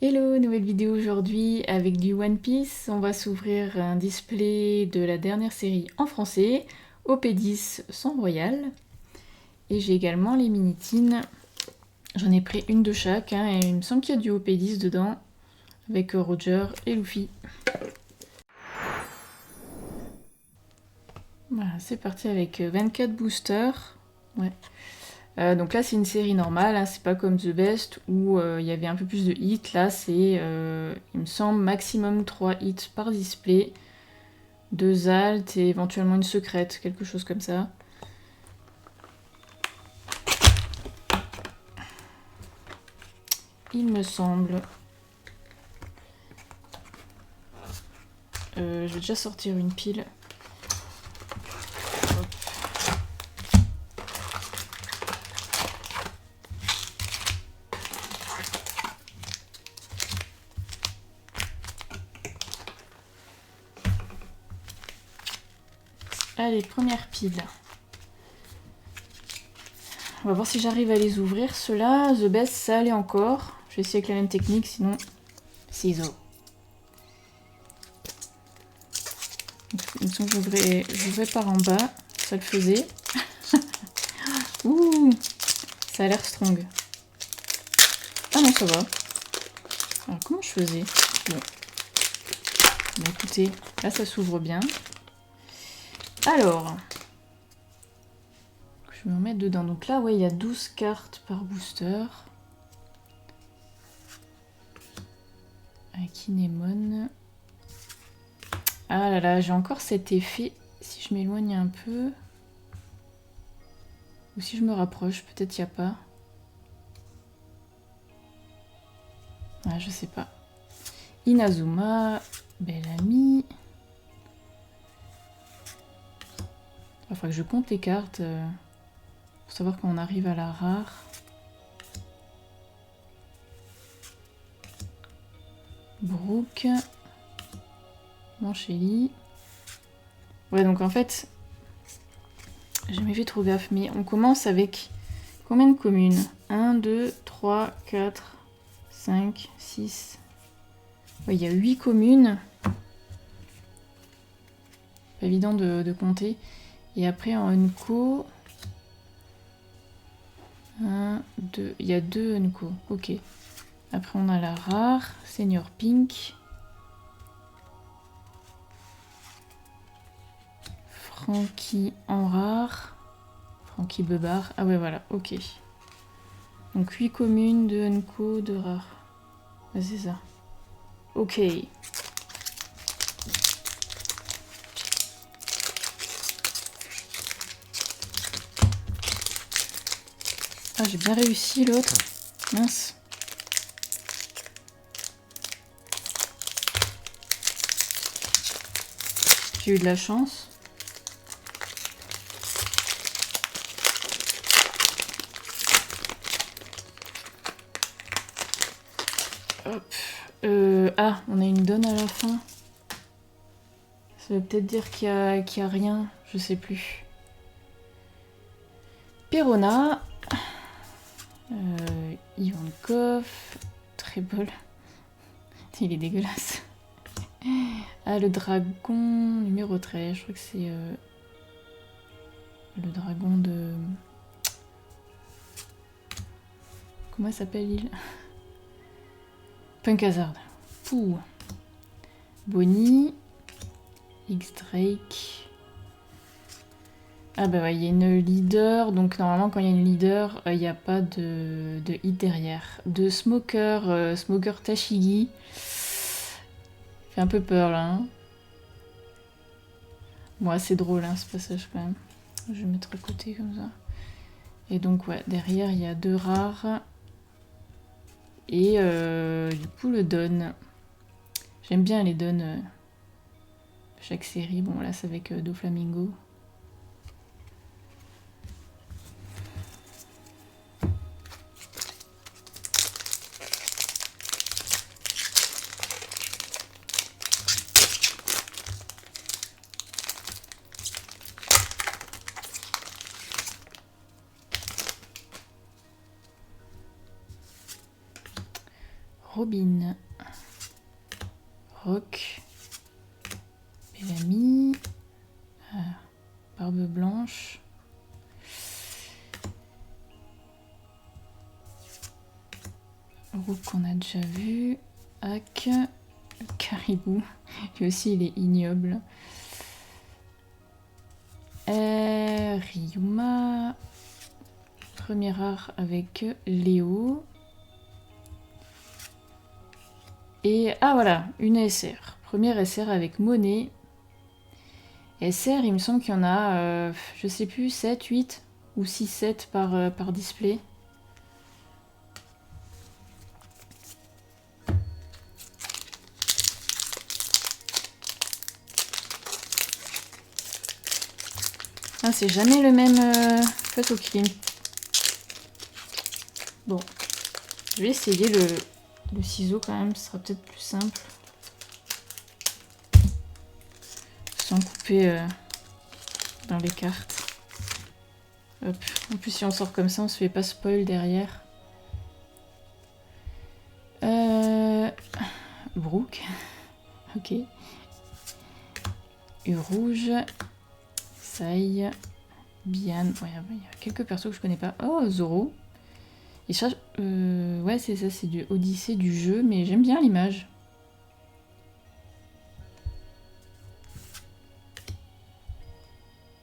Hello, nouvelle vidéo aujourd'hui avec du One Piece. On va s'ouvrir un display de la dernière série en français, OP10 sans Royal. Et j'ai également les mini-tines. J'en ai pris une de chaque, et il me semble qu'il y a du OP10 dedans, avec Roger et Luffy. Voilà, c'est parti avec 24 boosters. Ouais. Donc là c'est une série normale, c'est pas comme The Best où il y avait un peu plus de hits. Là c'est, il me semble, maximum 3 hits par display, 2 alts et éventuellement une secrète, quelque chose comme ça. Il me semble. Je vais déjà sortir une pile. Allez, première pile. On va voir si j'arrive à les ouvrir. Ceux-là, The Best, ça allait encore. Je vais essayer avec la même technique, sinon ciseaux. Il me semble que j'ouvrais par en bas. Ça le faisait. Ouh, ça a l'air strong. Ah non, ça va. Alors, comment je faisais? Bon. Bah écoutez, là ça s'ouvre bien. Alors, je vais me remettre dedans. Donc là, ouais, il y a 12 cartes par booster. Kinemon. Ah là là, j'ai encore cet effet. Si je m'éloigne un peu. Ou si je me rapproche, peut-être il n'y a pas. Ah, je sais pas. Inazuma, Bellamy. Il faudra que je compte les cartes pour savoir quand on arrive à la rare. Brooke. Manchelli. Ouais, donc en fait, j'ai jamais fait trop gaffe, mais on commence avec combien de communes? 1, 2, 3, 4, 5, 6. Ouais, il y a 8 communes. Pas évident de compter. Et après en Unco. 1, 2. Il y a 2 Unco. Ok. Après on a la rare. Senior Pink. Frankie en rare. Frankie Bebar. Ah ouais, voilà. Ok. Donc 8 communes, 2 Unco, 2 rares. Ouais, c'est ça. Ok. Ah, j'ai bien réussi l'autre. Mince. J'ai eu de la chance. Hop. Ah, on a une donne à la fin. Ça veut peut-être dire qu'il y a rien. Je sais plus. Perona. Ivankov. Treble. Il est dégueulasse. Ah, le dragon numéro 13. Je crois que c'est le dragon de... Comment s'appelle l'île? Punk Hazard. Pouh. Bonnie. X-Drake. Ah bah ouais, il y a une leader, donc normalement quand il y a une leader, il n'y a pas de hit derrière. De Smoker, Smoker Tashigi. Fait un peu peur là. Bon, c'est drôle ce passage quand même. Je vais mettre à côté comme ça. Et donc ouais, derrière il y a 2 rares. Et du coup le Don. J'aime bien les Don de chaque série. Bon là c'est avec Doflamingo. Robin. Rock. Bellamy. Barbe blanche. Rook qu'on a déjà vu. Hack. Caribou. Lui aussi il est ignoble. Ryuma. Premier art avec Léo. Et ah voilà, une SR. Première SR avec Monet. SR, il me semble qu'il y en a, je sais plus, 7, 8 ou 6, 7 par display. Ah, c'est jamais le même... En fait, faut qu'il y ait une... Bon, je vais essayer le ciseau quand même, ce sera peut-être plus simple. Sans couper dans les cartes. Hop. En plus, si on sort comme ça, on se fait pas spoil derrière. Brooke. Ok. Rouge. Sai. Bian. Ouais, il y a quelques persos que je connais pas. Oh, Zoro. Et ça, ouais, c'est ça, c'est du Odyssée du jeu, mais j'aime bien l'image.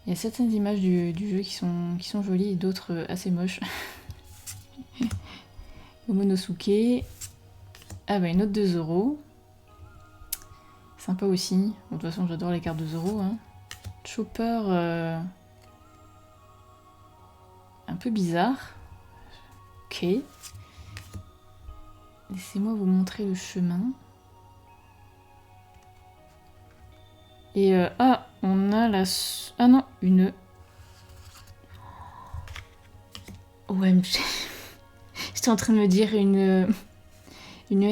Il y a certaines images du jeu qui sont jolies et d'autres assez moches. Momonosuke. Ah bah une autre de Zoro. Sympa aussi. Bon, de toute façon j'adore les cartes de Zoro. Hein. Chopper. Un peu bizarre. Ok. Laissez-moi vous montrer le chemin. Et ah, on a la... Ah non, une... OMG. J'étais en train de me dire une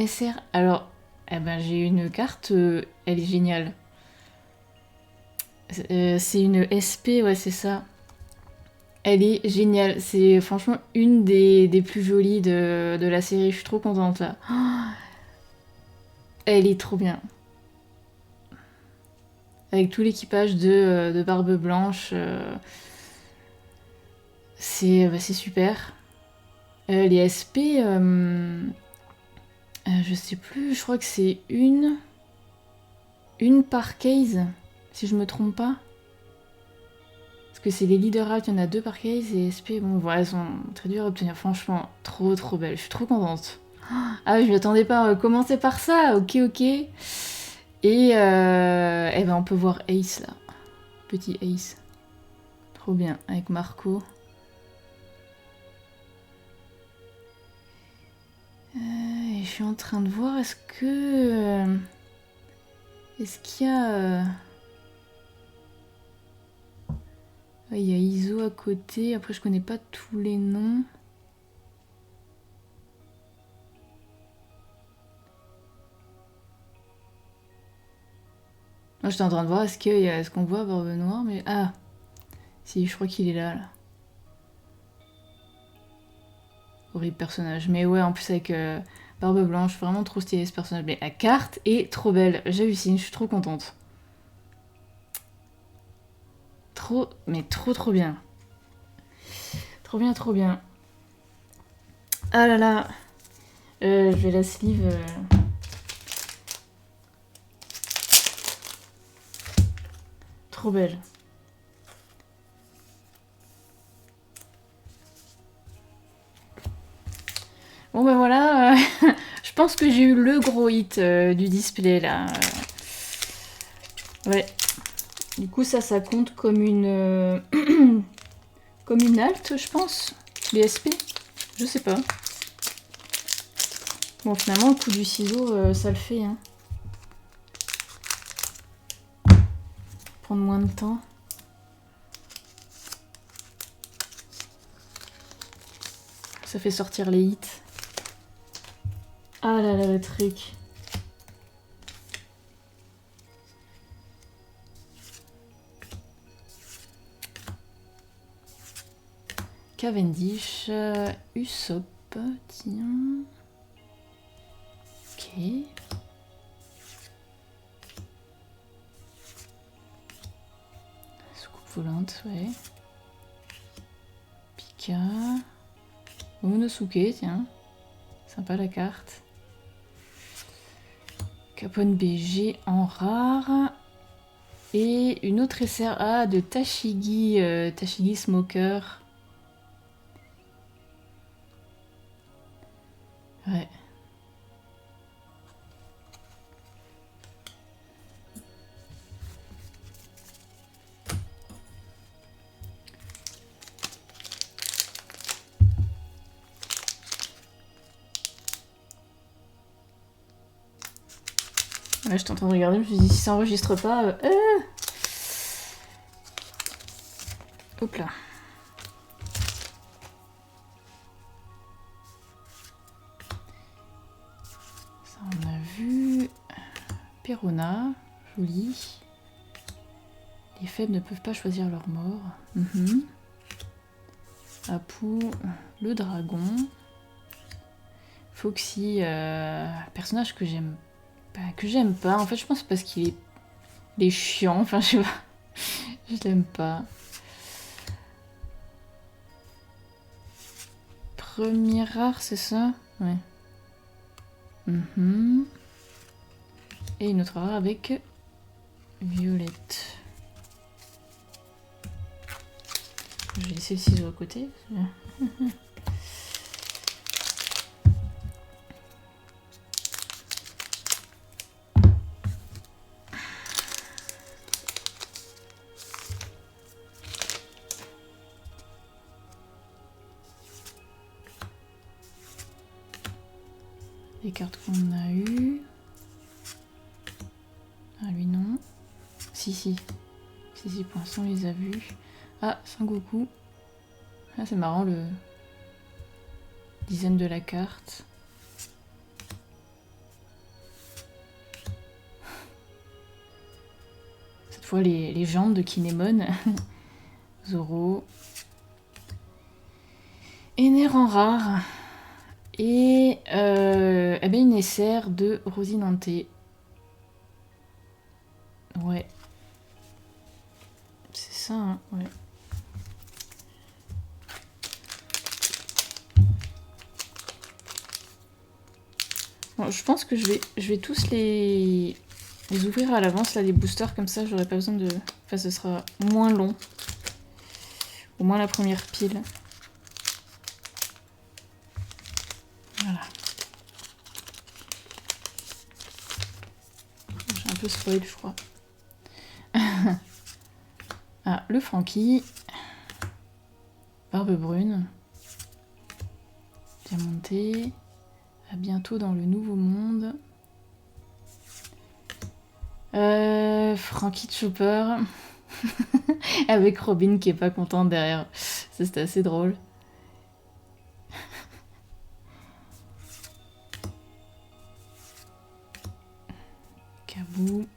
SR. Alors, eh ben, j'ai une carte, elle est géniale. C'est une SP, ouais, c'est ça. Elle est géniale. C'est franchement une des plus jolies de la série. Je suis trop contente là. Elle est trop bien. Avec tout l'équipage de Barbe Blanche. C'est super. Les SP, je sais plus, je crois que c'est une par case, si je me trompe pas. Parce que c'est les leader out, il y en a 2 par case et SP, bon voilà, elles sont très dures à obtenir. Franchement, trop belles, je suis trop contente. Ah oui, je m'attendais pas à commencer par ça, ok. Et eh ben on peut voir Ace là. Petit Ace. Trop bien, avec Marco. Et je suis en train de voir, est-ce que... est-ce qu'il y a... Il y a Iso à côté, après je connais pas tous les noms. Moi j'étais en train de voir, est-ce qu'on voit Barbe Noire, mais... Ah, si, je crois qu'il est là. Horrible personnage. Mais ouais, en plus avec Barbe Blanche, vraiment trop stylé ce personnage. Mais la carte est trop belle, j'hallucine, je suis trop contente. Mais trop bien. Trop bien. Ah là là. Je vais la sleeve... Trop belle. Bon ben voilà, je pense que j'ai eu le gros hit du display là. Ouais. Du coup ça compte comme une comme une alt, je pense. Les SP, je sais pas. Bon finalement le coup du ciseau ça le fait. Hein. Prendre moins de temps. Ça fait sortir les hits. Ah là là, le truc. Cavendish, Usopp, tiens. Soucoupe volante, ouais. Pika. Momonosuke, tiens. Sympa la carte. Capone BG en rare. Et une autre SR de Tashigi, Tashigi Smoker. Ouais. Là, j'étais en train de regarder, je me suis dit si ça enregistre pas. Hop là. Ça, on a vu. Perona, joli. Les faibles ne peuvent pas choisir leur mort. Apu, le dragon. Foxy, personnage que j'aime pas. En fait, je pense parce qu'il est chiant. Enfin, je sais pas. Je l'aime pas. Premier rare, c'est ça? Ouais. Et une autre rare avec Violette. Je vais laisser le ciseau à côté. Les cartes qu'on a eues. Ah, lui non. Si, pour l'instant on les a vues. Ah, Sengoku. Ah, c'est marrant le design de la carte. Cette fois les jambes de Kinemon. Zoro. Ener en rare. Et eh ben une SR de Rosinante. Ouais. C'est ça, hein, ouais. Bon, je pense que je vais tous les ouvrir à l'avance, là, les boosters, comme ça, j'aurai pas besoin de... Enfin, ce sera moins long. Au moins la première pile. Voilà. J'ai un peu spoil, je crois. Ah, le Frankie. Barbe brune. Diamanté. À bientôt dans le nouveau monde. Frankie Chopper. Avec Robin qui est pas contente derrière. Ça, c'était assez drôle. Kabou.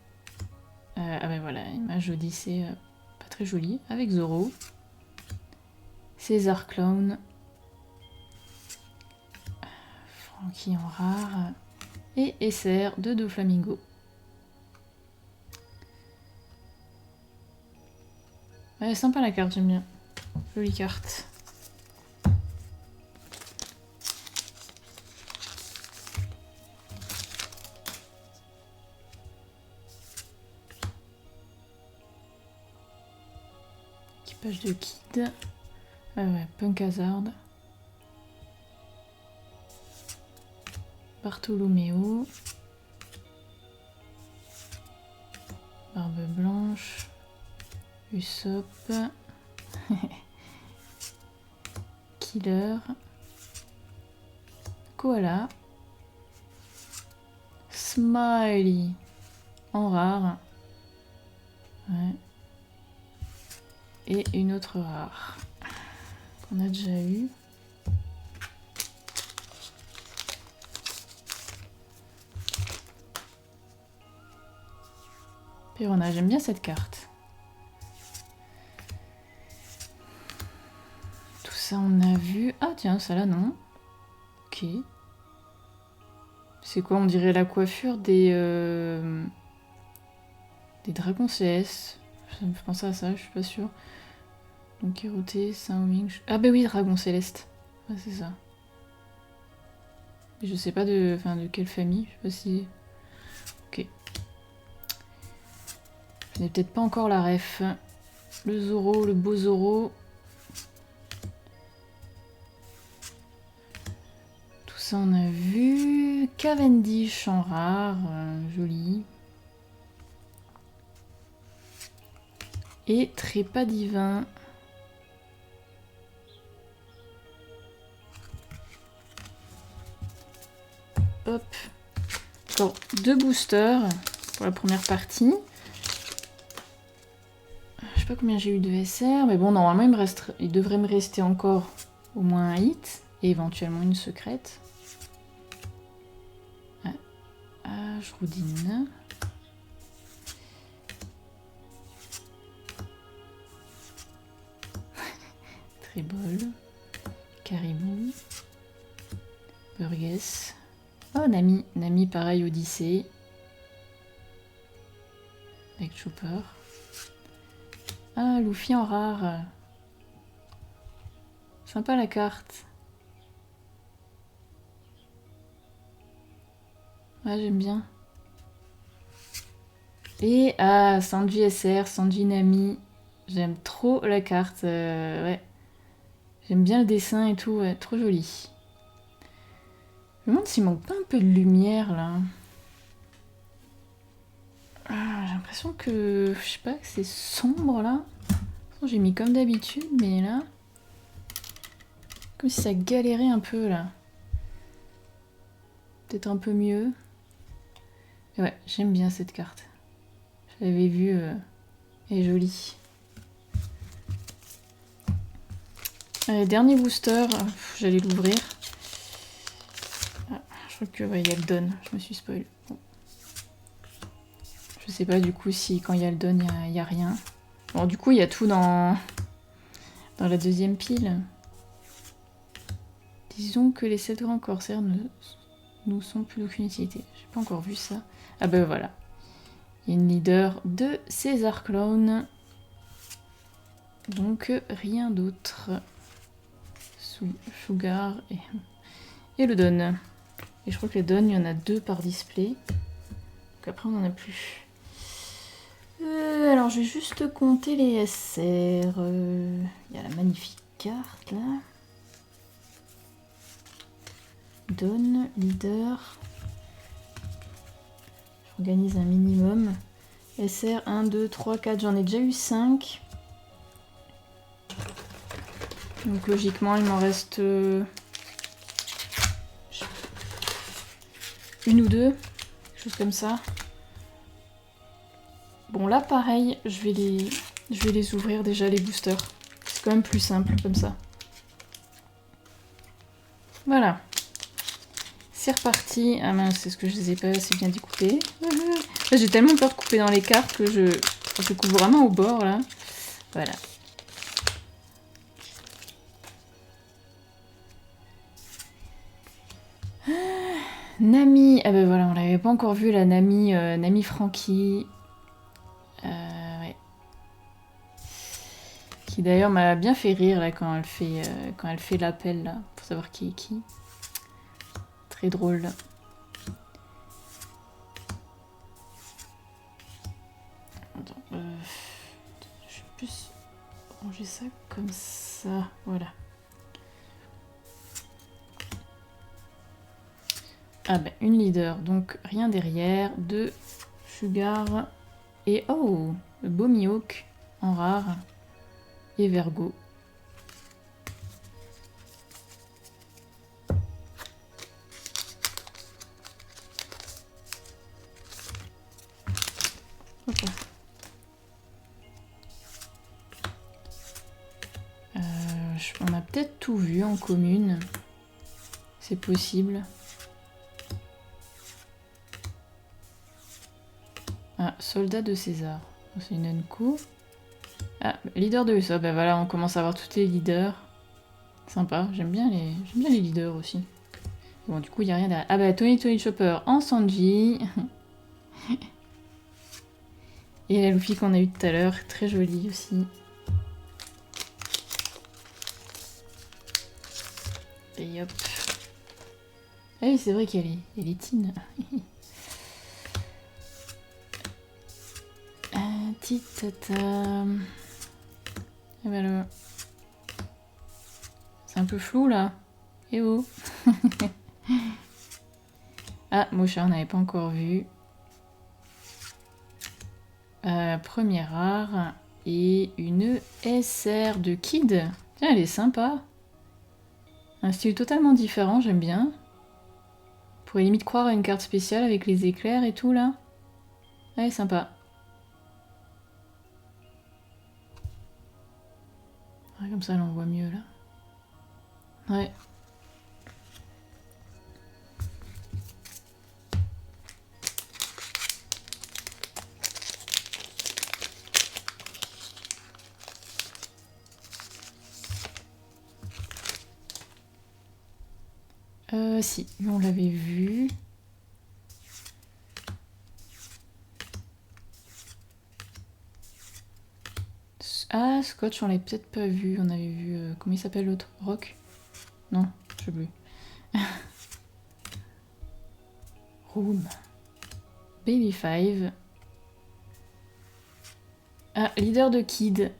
Ah ben voilà, image Odyssée pas très jolie. Avec Zoro. César Clown. Frankie en rare. Et SR de Doflamingo. Ouais, sympa la carte, j'aime bien. Jolie carte. Équipage de Kid. Ouais, Punk Hazard. Bartholoméo. Barbe blanche. Usopp. Killer. Koala. Smiley. En rare. Ouais. Et une autre rare. Qu'on a déjà eu. Perona, j'aime bien cette carte. Tout ça on a vu. Ah tiens, ça là non. Ok. C'est quoi? On dirait la coiffure des dragons CS. Ça me fait penser à ça, je suis pas sûre. Donc Kéroté, Saint-Wing... Ah bah oui, dragon céleste. Ah, c'est ça. Mais je sais pas de quelle famille, je sais pas si... Ok. Je n'ai peut-être pas encore la ref. Le Zoro, le beau Zoro. Tout ça on a vu. Cavendish en rare, joli. Et Trépas divin. Hop. Encore 2 boosters pour la première partie. Je sais pas combien j'ai eu de SR, mais bon, normalement il devrait me rester encore au moins un hit et éventuellement une secrète. Ah, Jroudine. Trébol. Caribou. Burgess. Oh, Nami. Nami, pareil, Odyssée. Avec Chopper. Ah, Luffy en rare. Sympa la carte. Ouais, j'aime bien. Et ah, Sanji SR, Sanji Nami. J'aime trop la carte. Ouais. J'aime bien le dessin et tout. Ouais, trop joli. Je me demande s'il manque pas un peu de lumière là. Ah, j'ai l'impression que... Je sais pas, que c'est sombre là. J'ai mis comme d'habitude, mais là... Comme si ça galérait un peu là. Peut-être un peu mieux. Et ouais, j'aime bien cette carte. Je l'avais vue, elle est jolie. Allez, dernier booster, j'allais l'ouvrir. Ah, je crois que ouais, il y a le don, je me suis spoil. Bon. Je sais pas du coup si quand il y a le don, il y a rien. Bon, du coup, il y a tout dans la deuxième pile. Disons que les 7 grands corsaires ne nous sont plus d'aucune utilité. J'ai pas encore vu ça. Ah ben voilà. Il y a une leader de César Clown. Donc rien d'autre. Sugar et le Don. Et je crois que les Don, il y en a 2 par display. Donc après, on n'en a plus. Alors, je vais juste compter les SR. Il y a la magnifique carte, là. Don, leader. J'organise un minimum. SR 1, 2, 3, 4. J'en ai déjà eu 5. Donc logiquement, il m'en reste une ou deux, quelque chose comme ça. Bon là, pareil, je vais les ouvrir déjà, les boosters. C'est quand même plus simple comme ça. Voilà. C'est reparti. Ah mince, c'est ce que je les ai pas assez bien découpés. J'ai tellement peur de couper dans les cartes que je coupe vraiment au bord là. Voilà. Nami, ah ben voilà, on l'avait pas encore vu la Nami, Nami Frankie, ouais. Qui d'ailleurs m'a bien fait rire là quand elle fait l'appel là, pour savoir qui est qui. Très drôle. Attends, je vais plus ranger ça comme ça, voilà. Ah ben, une leader, donc rien derrière. 2 Sugar. Et oh, le beau Mihawk en rare. Et Vergo. Okay. On a peut-être tout vu en commune. C'est possible. Ah, soldat de César. C'est une Unco. Ah, leader de Usopp. Ben voilà, on commence à avoir tous les leaders. Sympa, j'aime bien les leaders aussi. Bon, du coup, il n'y a rien derrière. Ah bah, Tony Chopper en Sanji. Et la Luffy qu'on a eu tout à l'heure, très jolie aussi. Et hop. Ah oui, c'est vrai qu'elle est teen. Titata. Et ben là. C'est un peu flou là. Eh oh. Ah, Mocha, on n'avait pas encore vu. Premier rare. Et une SR de Kid. Tiens, elle est sympa. Un style totalement différent, j'aime bien. On pourrait limite croire à une carte spéciale avec les éclairs et tout là. Ouais, sympa. Ouais, comme ça, on voit mieux là. Ouais. Si, on l'avait vu. Ah, Scotch, on l'avait peut-être pas vu. On avait vu... comment il s'appelle l'autre? Rock? Non, je sais plus. Room. Baby 5. Ah, leader de Kid.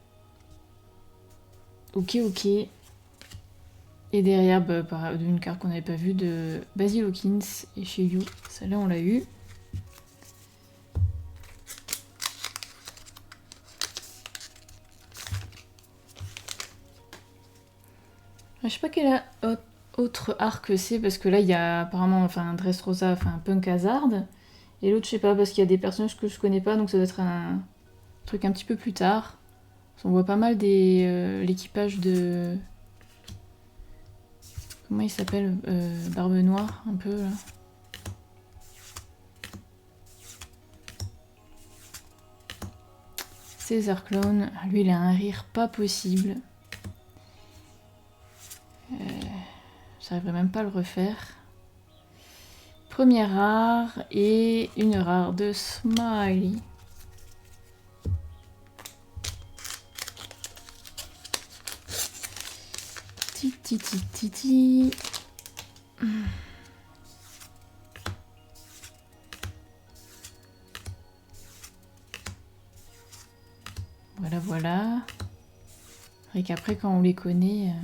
Ok, ok. Et derrière, bah, d'une carte qu'on n'avait pas vue de Basil Hawkins et chez You. Celle-là, on l'a eu. Je sais pas quel autre arc c'est, parce que là, il y a apparemment enfin, Dressrosa, enfin Punk Hazard. Et l'autre, je sais pas, parce qu'il y a des personnages que je connais pas, donc ça doit être un truc un petit peu plus tard. On voit pas mal l'équipage de... Comment il s'appelle Barbe Noire, un peu, là. César Clone. Lui, il a un rire pas possible. J'arriverai même pas à le refaire. Première rare et une rare de Smiley. Titi. Voilà. Et qu'après, quand on les connaît,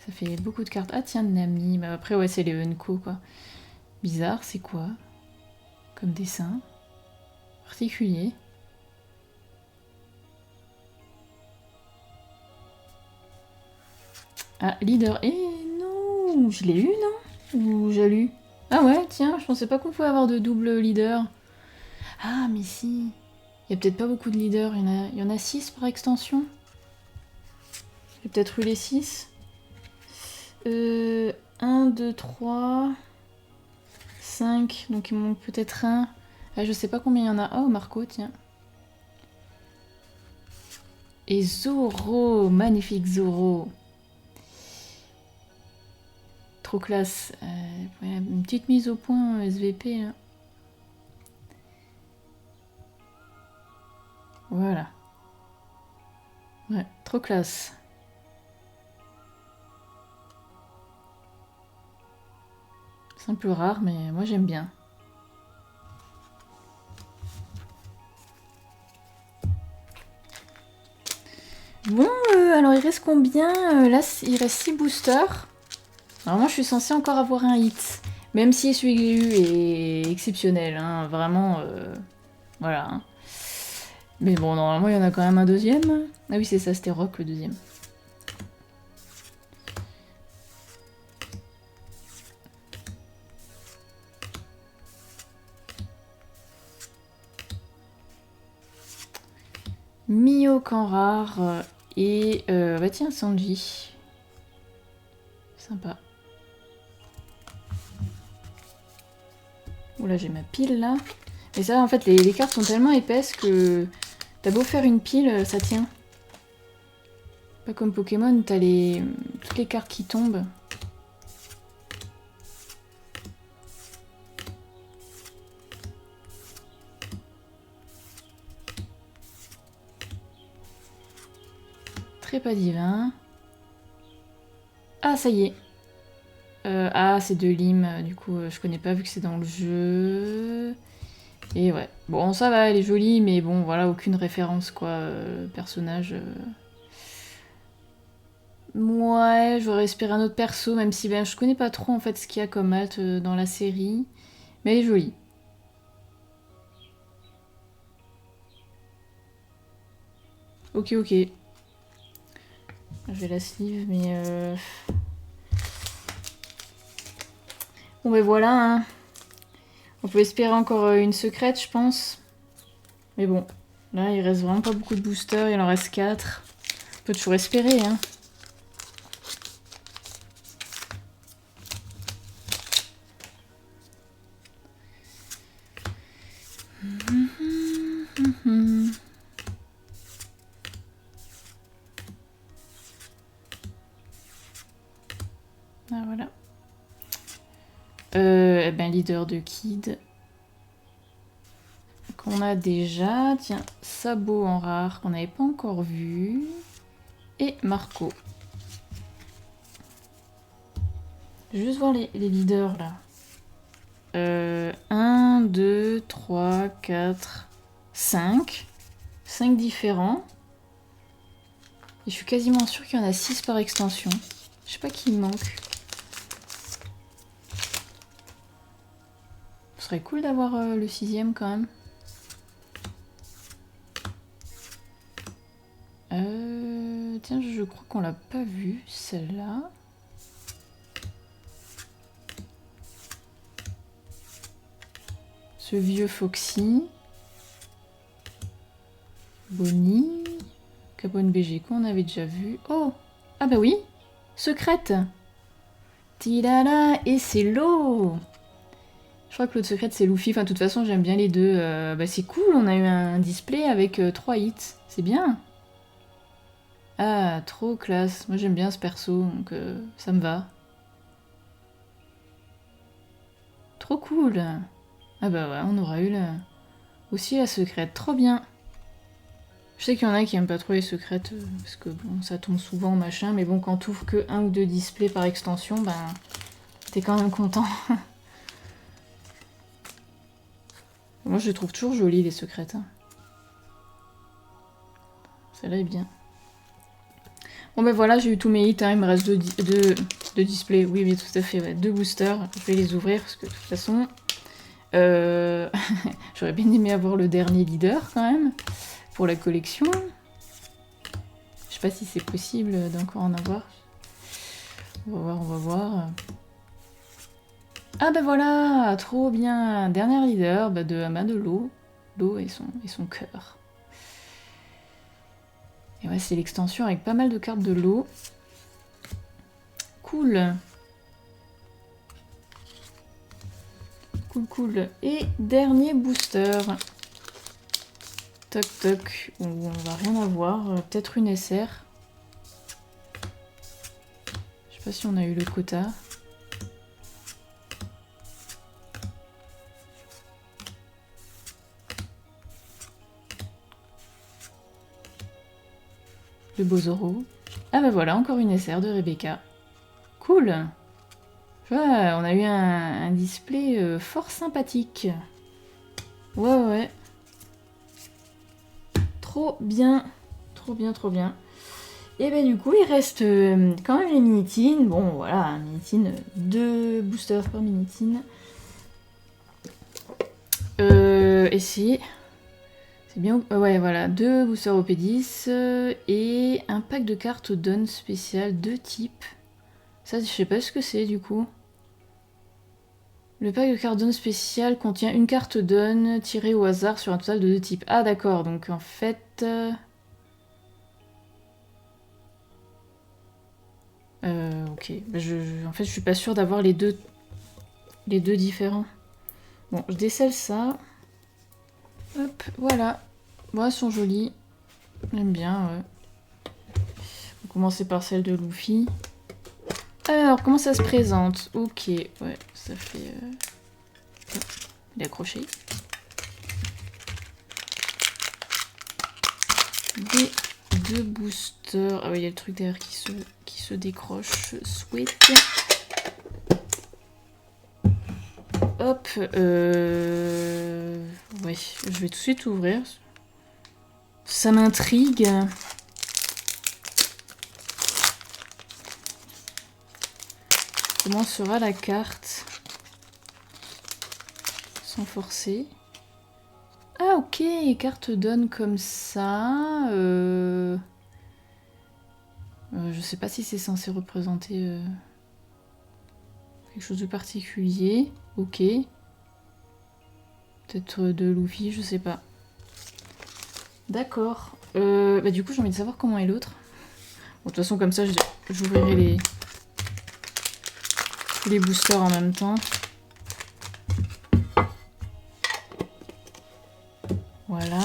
ça fait beaucoup de cartes. Ah tiens, Nami. Bah, après, ouais, c'est les Unco, quoi. Bizarre, c'est quoi comme dessin? Particulier. Ah, leader. Eh non, je l'ai eu, non? Ou j'ai lu? Ah ouais, tiens, je pensais pas qu'on pouvait avoir de double leader. Ah, mais si. Il y a peut-être pas beaucoup de leaders, il y en a 6 par extension. J'ai peut-être eu les 6. 1, 2, 3, 5, donc il me manque peut-être un. Ah, je sais pas combien il y en a. Oh, Marco, tiens. Et Zoro, magnifique Zoro. Trop classe. Une petite mise au point SVP. Là. Voilà. Ouais, trop classe. C'est un peu rare, mais moi j'aime bien. Bon, alors il reste combien? Là, il reste 6 boosters. Normalement, je suis censée encore avoir un hit. Même si celui que j'ai eu est exceptionnel, hein, vraiment. Voilà. Hein. Mais bon, normalement, il y en a quand même un deuxième. Ah oui, c'est ça, c'était Rock le deuxième. Mio quand rare et bah tiens Sanji. Sympa. Oula j'ai ma pile là. Mais ça en fait les cartes sont tellement épaisses que t'as beau faire une pile, ça tient. Pas comme Pokémon, t'as toutes les cartes qui tombent. Trépas divin. Ah, ça y est. Ah, c'est de Lim, du coup, je connais pas vu que c'est dans le jeu. Et ouais. Bon, ça va, elle est jolie, mais bon, voilà, aucune référence, quoi. Personnage. Ouais, j'aurais espéré un autre perso, même si ben, je connais pas trop en fait ce qu'il y a comme alt dans la série. Mais elle est jolie. Ok, ok. Je vais la sleeve, mais... Bon ben voilà, hein. On peut espérer encore une secrète, je pense. Mais bon, là il reste vraiment pas beaucoup de boosters, il en reste 4. On peut toujours espérer, hein. Ah voilà. Eh ben leader de Kid. Qu'on a déjà. Tiens, Sabot en rare qu'on n'avait pas encore vu. Et Marco. Je vais juste voir les leaders là. 1, 2, 3, 4, 5. 5 différents. Et je suis quasiment sûre qu'il y en a 6 par extension. Je sais pas qui me manque. Ce serait cool d'avoir le 6ème quand même. Tiens, je crois qu'on l'a pas vue, celle-là. Ce vieux Foxy. Bonnie. Capone BG qu'on avait déjà vu. Oh! Ah bah oui! Secrète! Tilala! Et c'est l'eau! Je crois que l'autre secrète c'est Luffy. Enfin, de toute façon, j'aime bien les deux. Bah c'est cool, on a eu un display avec 3 hits. C'est bien! Ah, trop classe. Moi j'aime bien ce perso, donc ça me va. Trop cool! Ah bah ouais, on aura eu aussi la secrète. Trop bien! Je sais qu'il y en a qui aiment pas trop les secrètes, parce que bon, ça tombe souvent, machin, mais bon, quand t'ouvres que 1 ou 2 displays par extension, ben, t'es quand même content. Moi, je les trouve toujours jolies, les secrètes. Hein. Celle-là est bien. Bon ben voilà, j'ai eu tous mes hits, hein. Il me reste deux displays, oui, mais tout à fait, ouais. 2 boosters, je vais les ouvrir, parce que de toute façon... J'aurais bien aimé avoir le dernier leader, quand même, pour la collection. Je sais pas si c'est possible d'encore en avoir. On va voir, on va voir. Ah bah voilà, trop bien. Dernier leader bah de Ama de l'eau. L'eau et son cœur. Et ouais, c'est l'extension avec pas mal de cartes de l'eau. Cool. Cool, cool. Et dernier booster. Toc toc. On va rien avoir. Peut-être une SR. Je sais pas si on a eu le quota. Le Bozoro. Ah bah voilà, encore une SR de Rebecca. Cool. Ouais, on a eu un display fort sympathique. Ouais, ouais. Trop bien. Trop bien, trop bien. Et ben du coup, il reste quand même les Minitines. Bon, voilà, Minitine, 2 boosters par Minitine. Et si... C'est bien... ouais, voilà, 2 boosters au P10 et un pack de cartes Dawn spécial de type. Ça, je sais pas ce que c'est, du coup. Le pack de cartes Dawn spécial contient une carte Dawn tirée au hasard sur un total de 2 types. Ah, d'accord, donc en fait... ok. Bah, en fait, je suis pas sûre d'avoir les deux différents. Bon, je décèle ça. Hop, voilà. Bon, elles sont jolies. J'aime bien, ouais. On va commencer par celle de Luffy. Alors, comment ça se présente? Ok, ouais, ça fait... Oh, il est accroché. Des 2 boosters. Ah oui, il y a le truc derrière qui se décroche. Sweet. Hop. Ouais, je vais tout de suite ouvrir. Ça m'intrigue. Comment sera la carte? Sans forcer. Ah ok, carte donne comme ça. Je sais pas si c'est censé représenter quelque chose de particulier. Ok. Peut-être de Luffy, je sais pas. D'accord. Bah du coup j'ai envie de savoir comment est l'autre. Bon, de toute façon comme ça j'ouvrirai tous les boosters en même temps. Voilà.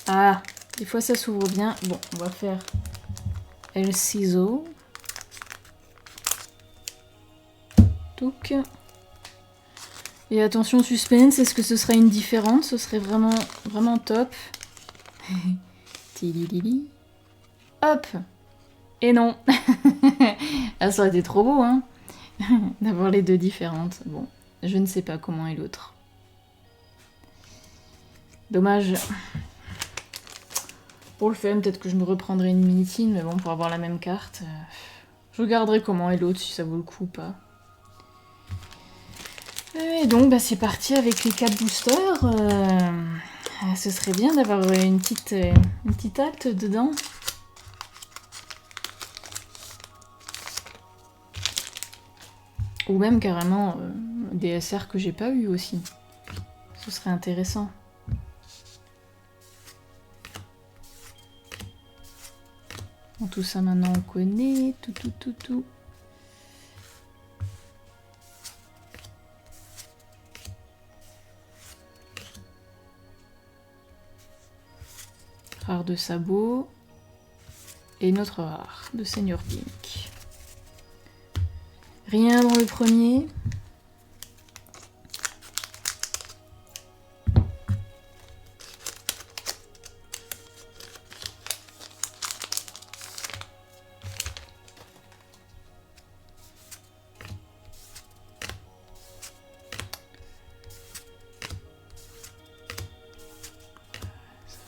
Ah, des fois ça s'ouvre bien. Bon, on va faire El Ciseau. Touc. Et attention suspense, est-ce que ce serait une différente? Ce serait vraiment, vraiment top. Tililili. Hop. Et non. Ah, ça aurait été trop beau, hein, d'avoir les deux différentes. Bon, je ne sais pas comment est l'autre. Dommage. Pour le fun, peut-être que je me reprendrai une mini-tine, mais bon, pour avoir la même carte, je regarderai comment est l'autre, si ça vaut le coup ou pas. Et donc, bah, c'est parti avec les 4 boosters. Ce serait bien d'avoir une petite halte dedans. Ou même carrément des SR que j'ai pas eu aussi. Ce serait intéressant. Bon, tout ça maintenant on connaît. Tout. Rare de sabot. Et notre rare de Seigneur Pink. Rien dans le premier.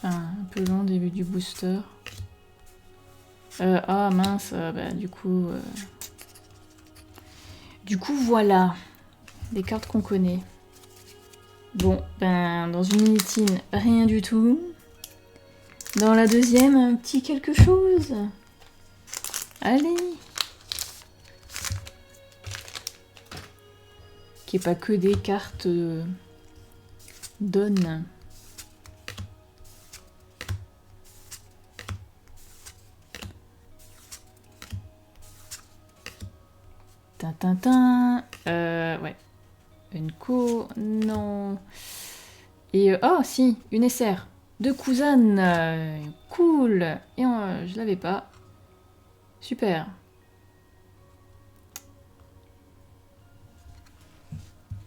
Un peu long début du booster. Ah mince, bah, du coup voilà, des cartes qu'on connaît. Bon, ben dans une minitine, rien du tout. Dans la deuxième, un petit quelque chose. Allez. Qui est pas que des cartes donne. Tintin. Ouais. Une co. Non. Et oh, si, une SR. De Kuzan. Cool. Et je l'avais pas. Super.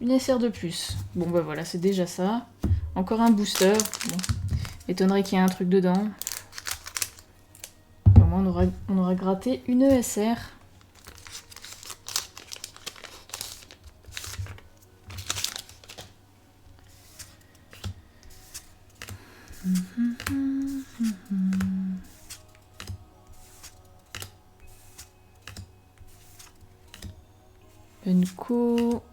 Une SR de plus. Bon, bah voilà, c'est déjà ça. Encore un booster. Bon. Étonnerait qu'il y ait un truc dedans. Au moins, on aura gratté une SR. Une co.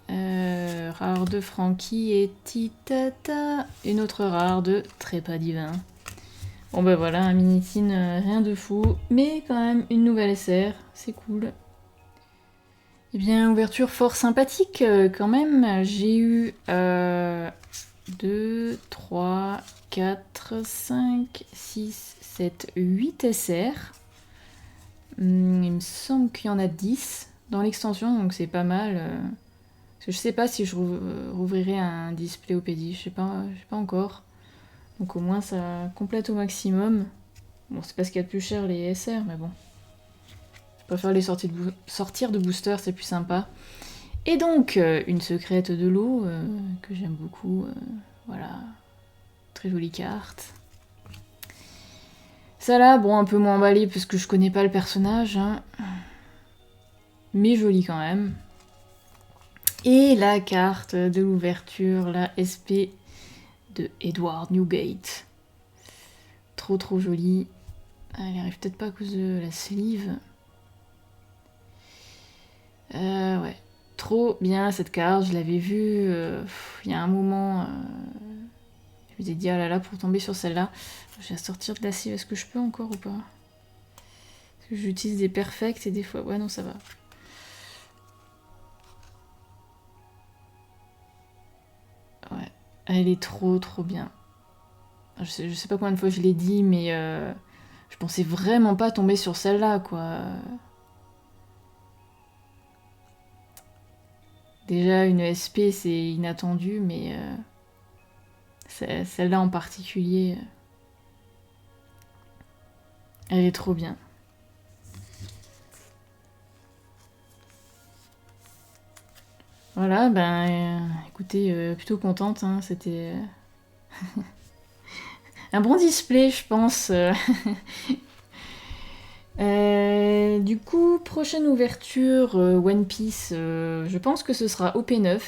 Rare de Frankie et Titata. Une autre rare de Trépas Divin. Bon bah voilà, un minitine, rien de fou, mais quand même une nouvelle SR, c'est cool. Eh bien, ouverture fort sympathique quand même. J'ai eu 2, 3, 4, 5, 6, 7, 8 SR. Il me semble qu'il y en a 10 dans l'extension, donc c'est pas mal. Parce que je sais pas si je rouvrirai un display au P10, je sais pas encore. Donc au moins ça complète au maximum. Bon, c'est pas ce qu'il y a de plus cher les SR, mais bon. Je préfère les sortir de booster, c'est plus sympa. Et donc, une secrète de l'eau, que j'aime beaucoup. Voilà, très jolie carte. Ça là, bon, un peu moins emballé parce que je connais pas le personnage, hein. Mais jolie quand même. Et la carte de l'ouverture, la SP de Edward Newgate. Trop jolie. Elle arrive peut-être pas à cause de la sleeve. Ouais. Trop bien cette carte, je l'avais vue il y a un moment. Je me suis dit, ah là là, pour tomber sur celle-là, je vais sortir de la sleeve. Est-ce que je peux encore ou pas? Parce que j'utilise des perfects et des fois... Ouais, non, ça va. Ouais, elle est trop bien. Je sais pas combien de fois je l'ai dit, mais je pensais vraiment pas tomber sur celle-là, quoi. Déjà, une SP, c'est inattendu, mais celle-là en particulier, elle est trop bien. Voilà, ben écoutez, plutôt contente, hein, c'était un bon display, je pense. Du coup, prochaine ouverture One Piece, je pense que ce sera OP9.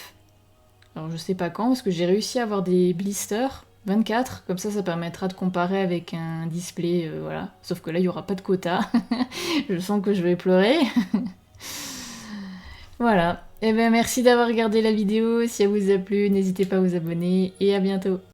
Alors je sais pas quand, parce que j'ai réussi à avoir des blisters 24, comme ça permettra de comparer avec un display, voilà. Sauf que là, il n'y aura pas de quota. Je sens que je vais pleurer. Voilà. Et ben merci d'avoir regardé la vidéo. Si elle vous a plu, n'hésitez pas à vous abonner et à bientôt.